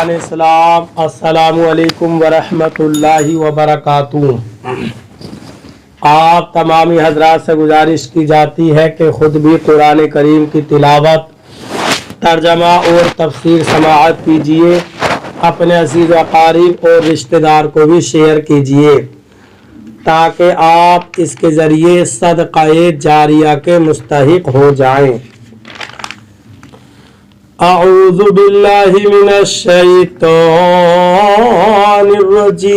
अज़ीज़ान इस्लाम, अस्सलामु अलैकुम वरहमतुल्लाहि वबरकातुहू। आप तमामी हजरात से गुजारिश की जाती है कि खुद भी कुरान करीम की तिलावत, तर्जमा और तफसीर समाअत कीजिए। अपने अज़ीज़ व क़रीब और रिश्तेदार को भी शेयर कीजिए ताकि आप इसके ज़रिए सदक़ाए जारिया के मुस्तहिक़ हो जाएं। अऊज़ु बिल्लाहि मिनश शैतानिर रजीम।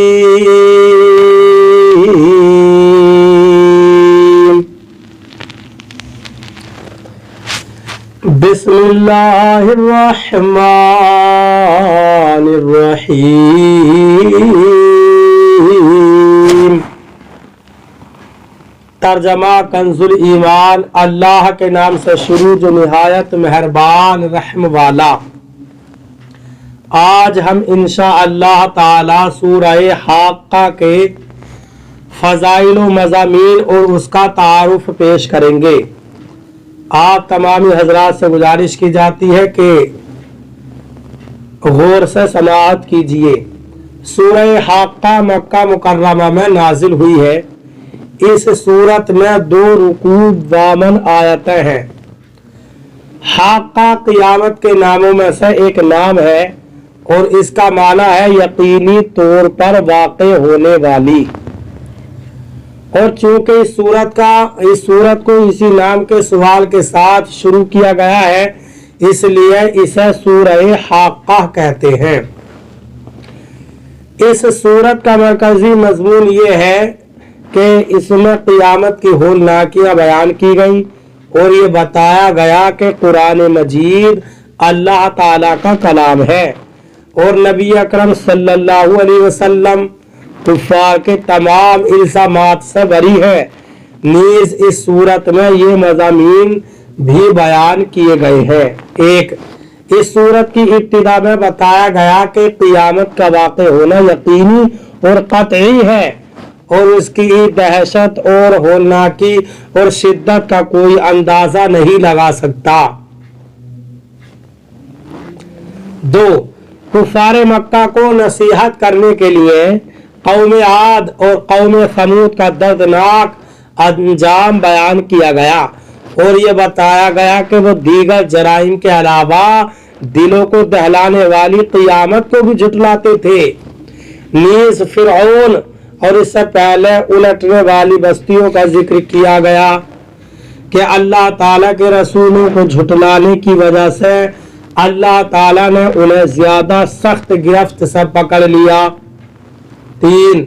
बिस्मिल्लाहिर रहमानिर रहीम। तर्जमा कंजुल ईमान। अल्लाह के नाम से शुरू जो निहायत मेहरबान रहम वाला। आज हम इंशा अल्लाह ताला सूरह हाक्का के फ़ज़ाइल व मज़ामीन और उसका तारुफ पेश करेंगे। आप तमामी हजरात से गुजारिश की जाती है कि गौर से समाअत कीजिए। सूरह हाक्का मक्का मुकर्रमा में नाजिल हुई है। इस सूरत में 2 रुकू 52 आयतें हैं। हाक्का क़ियामत के नामों में से एक नाम है और इसका माना है यकीनी तौर पर वाक़े होने वाली। और चूंकि इस सूरत को इसी नाम के सवाल के साथ शुरू किया गया है, इसलिए इसे सूरह हाक्का कहते हैं। इस सूरत का मरकजी मजमून ये है कि इसमें क़ियामत की होलनाकियाँ बयान की गई और ये बताया गया कि कुरान मजीद अल्लाह ताला का कलाम है और नबी अकरम सल्लल्लाहु अलैहि वसल्लम कुफ़ार के तमाम इल्ज़ामात से बरी है। नीज़ इस सूरत में ये मज़ामीन भी बयान किए गए हैं। 1, इस सूरत की इब्तिदा में बताया गया कि क़ियामत का वाक़े होना यकीनी और क़तई है और उसकी दहशत और होलनाकी और शिद्दत का कोई अंदाजा नहीं लगा सकता। 2, कुफ़ार मक्का को नसीहत करने के लिए कौम आद और कौम समूद का दर्दनाक अंजाम बयान किया गया और ये बताया गया कि वो दीगर जराइम के अलावा दिलों को दहलाने वाली क़ियामत को भी झुटलाते थे। नीज़ फिरऔन और इससे पहले उलटने वाली बस्तियों का जिक्र किया गया कि अल्लाह ताला के रसूलों को झुटलाने की वजह से अल्लाह ताला ने उन्हें ज्यादा सख्त गिरफ्त से पकड़ लिया। 3,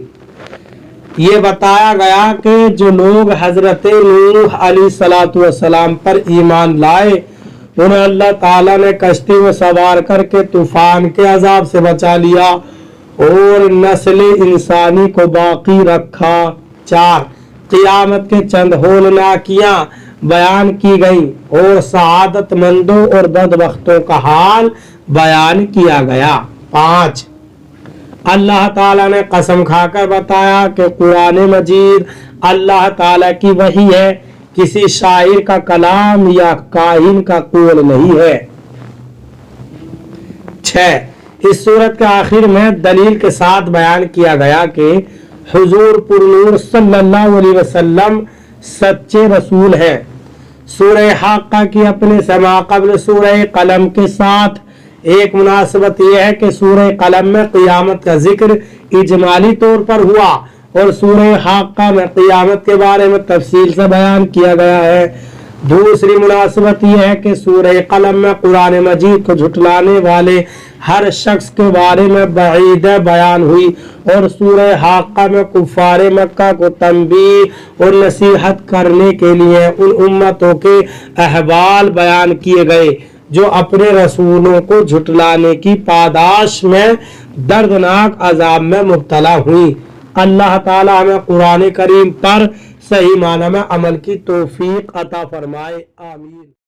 ये बताया गया कि जो लोग हजरत नूह अलैहिस्सलातु वस्सलाम पर ईमान लाए उन्हें अल्लाह ताला ने कश्ती में सवार करके तूफान के अजाब से बचा लिया और नस्ल इंसानी को बाकी रखा। 4, क़ियामत के चंद होलनाकियां बयान की गई और सआदतमंदों और बदबख्तों का हाल बयान किया गया। 5, अल्लाह ताला ने कसम खाकर बताया कि कुरान मजीद अल्लाह ताला की वही है, किसी शायर का कलाम या काहिन का कौल नहीं है। 6, इस सूरत के आखिर में दलील के साथ बयान किया गया कि हुजूर पुरनूर सल्लल्लाहु अलैहि वसल्लम सच्चे रसूल हैं। सूरह हाक्का की अपने समा क़ब्ल सूरह कलम के साथ एक मुनासिबत यह है कि सूरह कलम में क़ियामत का जिक्र इजमाली तौर पर हुआ और सूरह हाक्का में क़ियामत के बारे में तफसील से बयान किया गया है। दूसरी मुनासिबत यह है कि सूरह कलम में कुरान मजीद को झुटलाने वाले हर शख्स के बारे में वईद बयान हुई और सूरह हाक्का में कुफ़ार मक्का को तंबीह और नसीहत करने के लिए उन उम्मतों के अहवाल बयान किए गए जो अपने रसूलों को झुटलाने की पादाश में दर्दनाक अजाब में मुब्तला हुई। अल्लाह ताला हमें कुरान करीम पर सही माना में अमल की तौफीक अता फरमाए। आमीन।